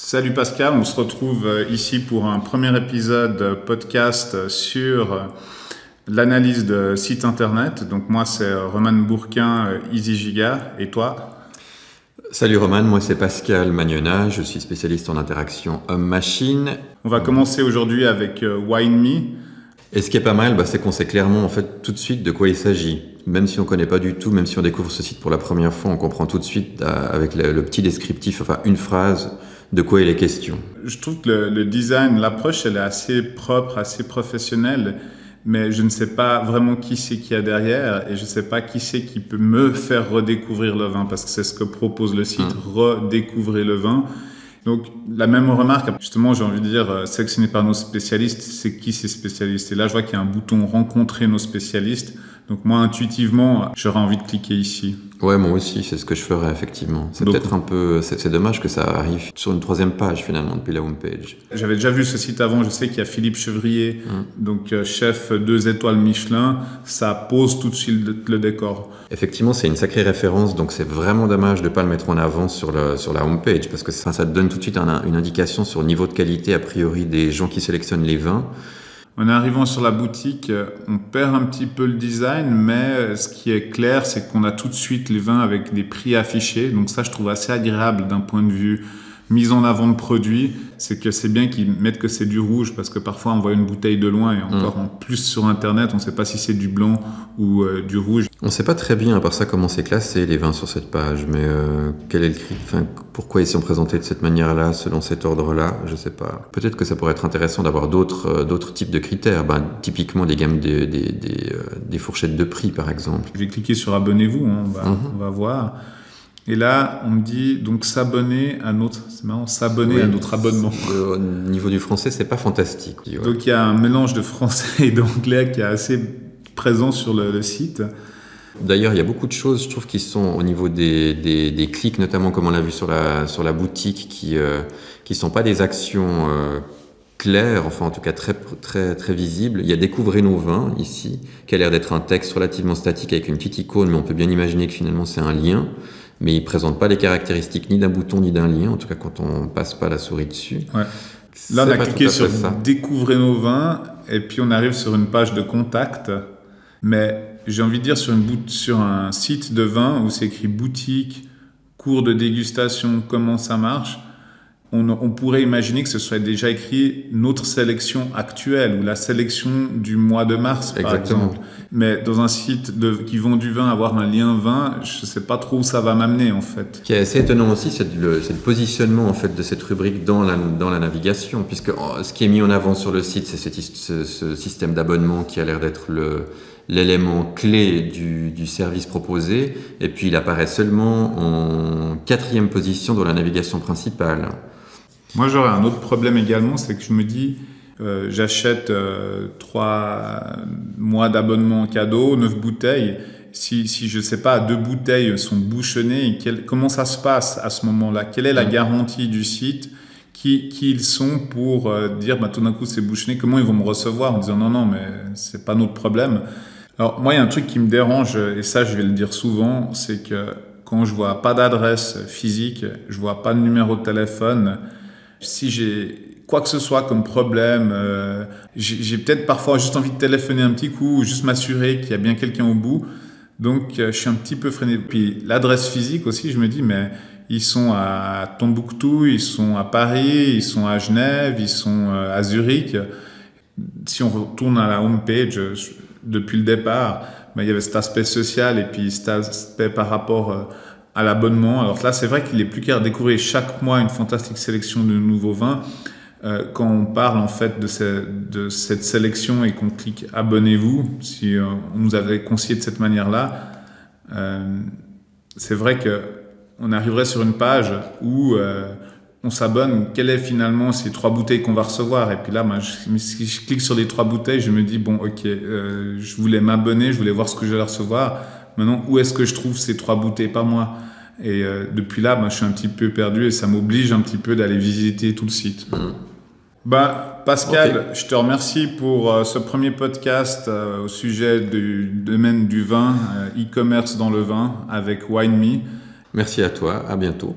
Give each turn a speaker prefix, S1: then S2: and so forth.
S1: Salut Pascal, on se retrouve ici pour un premier épisode podcast sur l'analyse de sites internet. Donc moi c'est Roman Bourquin, EasyGiga, et toi?
S2: Salut Roman, moi c'est Pascal Magnona, je suis spécialiste en interaction homme-machine.
S1: On va commencer aujourd'hui avec WineMe.
S2: Et ce qui est pas mal, c'est qu'on sait clairement en fait tout de suite de quoi il s'agit. Même si on connaît pas du tout, même si on découvre ce site pour la première fois, on comprend tout de suite avec le petit descriptif, enfin une phrase, de quoi il est question.
S1: Je trouve que le design, l'approche, elle est assez propre, assez professionnelle, mais je ne sais pas vraiment qui c'est qu'il y a derrière et je ne sais pas qui c'est qui peut me faire redécouvrir le vin, parce que c'est ce que propose le site, redécouvrir le vin. Donc la même remarque, justement, j'ai envie de dire, sélectionné par nos spécialistes, c'est qui ces spécialistes? Et là, je vois qu'il y a un bouton rencontrer nos spécialistes. Donc moi, intuitivement, j'aurais envie de cliquer ici.
S2: Ouais, moi aussi, c'est ce que je ferais, effectivement. C'est peut-être un peu, c'est dommage que ça arrive sur une troisième page, finalement, depuis la homepage.
S1: J'avais déjà vu ce site avant, je sais qu'il y a Philippe Chevrier, donc chef 2 étoiles Michelin, ça pose tout de suite le décor.
S2: Effectivement, c'est une sacrée référence, donc c'est vraiment dommage de ne pas le mettre en avant sur la homepage, parce que ça te donne tout de suite une indication sur le niveau de qualité, a priori, des gens qui sélectionnent les vins.
S1: En arrivant sur la boutique, on perd un petit peu le design, mais ce qui est clair, c'est qu'on a tout de suite les vins avec des prix affichés. Donc ça, je trouve assez agréable d'un point de vue mise en avant de produit. C'est que c'est bien qu'ils mettent que c'est du rouge, parce que parfois on voit une bouteille de loin et encore en plus sur Internet, on ne sait pas si c'est du blanc ou du rouge.
S2: On ne sait pas très bien, à part ça, comment c'est classé les vins sur cette page, mais quel est le cri, pourquoi ils sont présentés de cette manière-là, selon cet ordre-là, je ne sais pas. Peut-être que ça pourrait être intéressant d'avoir d'autres types de critères, typiquement des gammes des fourchettes de prix, par exemple.
S1: Je vais cliquer sur abonnez-vous, on va voir. Et là, on me dit donc s'abonner à notre, c'est marrant, s'abonner à notre abonnement.
S2: Au niveau du français, c'est pas fantastique. Ouais.
S1: Donc il y a un mélange de français et d'anglais qui est assez présent sur le site.
S2: D'ailleurs, il y a beaucoup de choses, je trouve, qui sont au niveau des clics, notamment comme on l'a vu sur la boutique, qui sont pas des actions claires, enfin en tout cas très, très, très visibles. Il y a Découvrez nos vins ici, qui a l'air d'être un texte relativement statique avec une petite icône, mais on peut bien imaginer que finalement c'est un lien. Mais il ne présente pas les caractéristiques ni d'un bouton ni d'un lien, en tout cas quand on ne passe pas la souris dessus.
S1: Ouais. Là, on a cliqué sur Découvrez nos vins, et puis on arrive sur une page de contact. Mais j'ai envie de dire sur un site de vin où c'est écrit boutique, cours de dégustation, comment ça marche, on pourrait imaginer que ce soit déjà écrit notre sélection actuelle ou la sélection du mois de mars, par exemple. Mais dans un site qui vend du vin, avoir un lien vin, je ne sais pas trop où ça va m'amener en fait.
S2: Ce qui est assez étonnant aussi, c'est le positionnement en fait de cette rubrique dans la navigation, puisque ce qui est mis en avant sur le site, c'est ce système d'abonnement qui a l'air d'être l'élément clé du service proposé, et puis il apparaît seulement en 4e position dans la navigation principale.
S1: Moi, j'aurais un autre problème également, c'est que je me dis, j'achète 3 mois d'abonnement cadeau, 9 bouteilles. Si je sais pas, 2 bouteilles sont bouchonnées, comment ça se passe à ce moment-là? Quelle est la garantie du site? Qui ils sont pour dire, tout d'un coup, c'est bouchonné? Comment ils vont me recevoir en disant non, mais c'est pas notre problème? Alors, moi, il y a un truc qui me dérange, et ça, je vais le dire souvent, c'est que quand je vois pas d'adresse physique, je vois pas de numéro de téléphone, si j'ai quoi que ce soit comme problème, j'ai peut-être parfois juste envie de téléphoner un petit coup ou juste m'assurer qu'il y a bien quelqu'un au bout. Donc, je suis un petit peu freiné. Puis, l'adresse physique aussi, je me dis, mais ils sont à Tombouctou, ils sont à Paris, ils sont à Genève, ils sont à Zurich. Si on retourne à la homepage, depuis le départ, il y avait cet aspect social et puis cet aspect par rapport à l'abonnement. Alors là, c'est vrai qu'il est plus qu'à découvrir chaque mois une fantastique sélection de nouveaux vins. Quand on parle en fait de cette sélection et qu'on clique abonnez-vous, si on nous avait conseillé de cette manière-là, c'est vrai que on arriverait sur une page où on s'abonne. Quelles est finalement ces 3 bouteilles qu'on va recevoir? Et puis là, si je clique sur les 3 bouteilles, je me dis bon, ok, je voulais m'abonner, je voulais voir ce que j'allais recevoir. Maintenant, où est-ce que je trouve ces 3 bouteilles par mois? Et depuis là, je suis un petit peu perdu et ça m'oblige un petit peu d'aller visiter tout le site. Pascal, je te remercie pour ce premier podcast au sujet du domaine du vin, e-commerce dans le vin avec WineMe.
S2: Merci à toi, à bientôt.